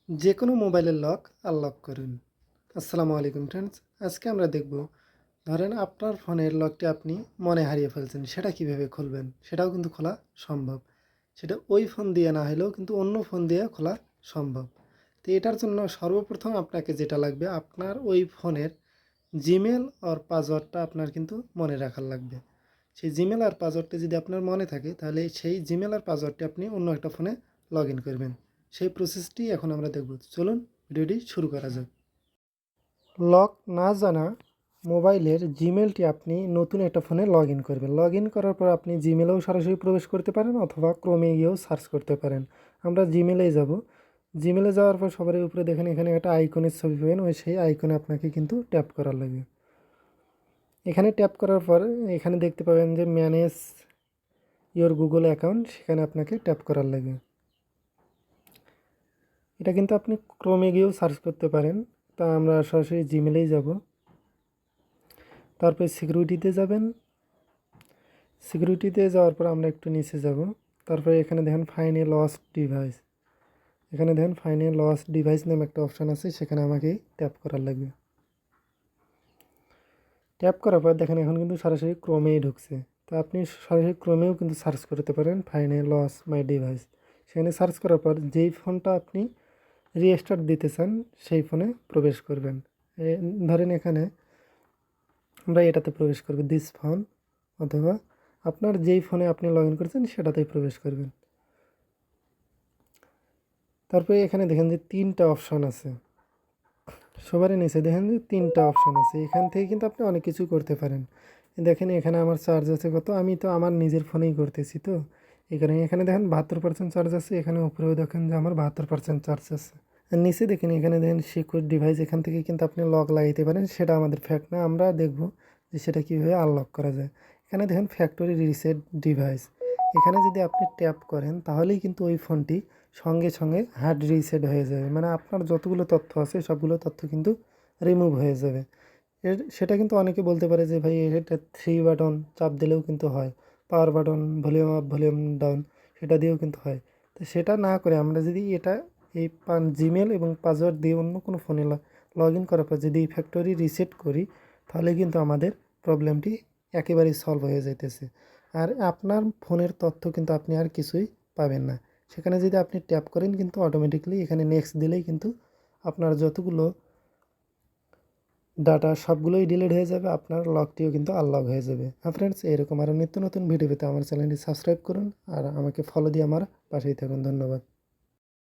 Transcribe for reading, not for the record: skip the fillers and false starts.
যে কোনো মোবাইলের লক আনলক করুন। আসসালামু আলাইকুম ফ্রেন্ডস, আজকে আমরা দেখব ধরেন আপনার ফোনের লকটি আপনি মনে হারিয়ে ফেলছেন, সেটা কিভাবে খুলবেন। সেটাও কিন্তু খোলা সম্ভব। সেটা ওই ফোন দিয়ে না হলেও কিন্তু অন্য ফোন দিয়ে খোলা সম্ভব। তো এটার জন্য সর্বপ্রথম আপনাকে যেটা লাগবে, আপনার ওই ফোনের জিমেল আর পাসওয়ার্ডটা আপনার কিন্তু মনে রাখার লাগবে। সেই জিমেল আর পাসওয়ার্ডটা যদি আপনার মনে থাকে, তাহলে সেই জিমেল আর পাসওয়ার্ডটি আপনি অন্য একটা ফোনে লগ ইন করবেন। সেই প্রসেসটি এখন আমরা দেখব। চলুন ভিডিওটি শুরু করা যাক। লক না জানা মোবাইলের জিমেলটি আপনি নতুন একটা ফোনে লগ ইন করবেন। লগ ইন করার পর আপনি জিমেলেও সরাসরি প্রবেশ করতে পারেন অথবা ক্রোমে গিয়েও সার্চ করতে পারেন। আমরা জিমেলেই যাব। জিমেলে যাওয়ার পর সবার উপরে দেখেন এখানে একটা আইকনের ছবি পাবেন, ওই সেই আইকনে আপনাকে কিন্তু ট্যাপ করার লাগবে। এখানে ট্যাপ করার পর এখানে দেখতে পাবেন যে ম্যানেজ ইওর গুগল অ্যাকাউন্ট, সেখানে আপনাকে ট্যাপ করার লাগবে। এটা কিন্তু আপনি ক্রোমে গিয়েও সার্চ করতে পারেন, তা আমরা সরাসরি জিমেলেই যাব। তারপরে সিকিউরিটিতে যাবেন। সিকিউরিটিতে যাওয়ার পর আমরা একটু নিচে যাব। তারপরে এখানে দেখেন ফাইন্ড এ লস্ট ডিভাইস। এখানে দেখেন ফাইন্ড এ লস্ট ডিভাইস নামে একটা অপশান আছে, সেখানে আমাকে ট্যাপ করার লাগবে। ট্যাপ করার পর দেখেন এখন কিন্তু সরাসরি ক্রোমেই ঢুকছে। তো আপনি সরাসরি ক্রোমেও কিন্তু সার্চ করতে পারেন find a lost my device. সেখানে সার্চ করার পর যেই ফোনটা আপনি রিস্টার্ট দিতে চান সেই ফোনে প্রবেশ করবেন। ধরেন এখানে আমরা এটাতে প্রবেশ করব, দিস ফোন, অথবা আপনার যেই ফোনে আপনি লগ ইন করেছেন সেটাতেই প্রবেশ করবেন। তারপরে এখানে দেখেন যে তিনটা অপশন আছে, সবারই নিচে দেখেন যে তিনটা অপশন আছে। এখান থেকে কিন্তু আপনি অনেক কিছু করতে পারেন। দেখেন এখানে আমার চার্জ আছে কত, আমি তো আমার নিজের ফোনেই করতেছি, তো এখানে এখানে দেখেন 72% চার্জ আছে। এখানে উপরেও দেখেন যে আমার 72% চার্জ আছে। আর নিচে দেখেন এখানে দেখেন সিকিউর ডিভাইস, এখান থেকে কিন্তু আপনি লক লাগাইতে পারেন। সেটা আমাদের ফ্যাক্ট না, আমরা দেখব যে সেটা কীভাবে আনলক করা যায়। এখানে দেখেন ফ্যাক্টরি রিসেট ডিভাইস, এখানে যদি আপনি ট্যাপ করেন তাহলেই কিন্তু ওই ফোনটি সঙ্গে সঙ্গে হার্ড রিসেট হয়ে যাবে, মানে আপনার যতগুলো তথ্য আছে সবগুলো তথ্য কিন্তু রিমুভ হয়ে যাবে। সেটা কিন্তু অনেকে বলতে পারে যে ভাই এটা 3 বাটন চাপ দিলেও কিন্তু হয়, power button, volume up, volume down, সেটা দিয়েও কিন্তু হয়। তো সেটা না করে আমরা যদি এটা এই জিমেল এবং পাসওয়ার্ড দিয়ে অন্য কোনো ফোনে লগ ইন করার পর যদি ফ্যাক্টরি রিসেট করি, তাহলে কিন্তু আমাদের প্রবলেমটি একেবারেই সলভ হয়ে যাইতেছে। আর আপনার ফোনের তথ্য কিন্তু আপনি আর কিছুই পাবেন না। সেখানে যদি আপনি ট্যাপ করেন কিন্তু অটোমেটিকলি এখানে নেক্সট দিলেই কিন্তু আপনার যতগুলো ডাটা সবগুলোই ডিলিট হয়ে যাবে, আপনার লকটিও কিন্তু আনলক হয়ে যাবে। হ্যাঁ ফ্রেন্ডস, এরকম আরও নিত্য নতুন ভিডিও পেতে আমার চ্যানেলটি সাবস্ক্রাইব করুন আর আমাকে ফলো দিয়ে আমার পাশেই থাকুন। ধন্যবাদ।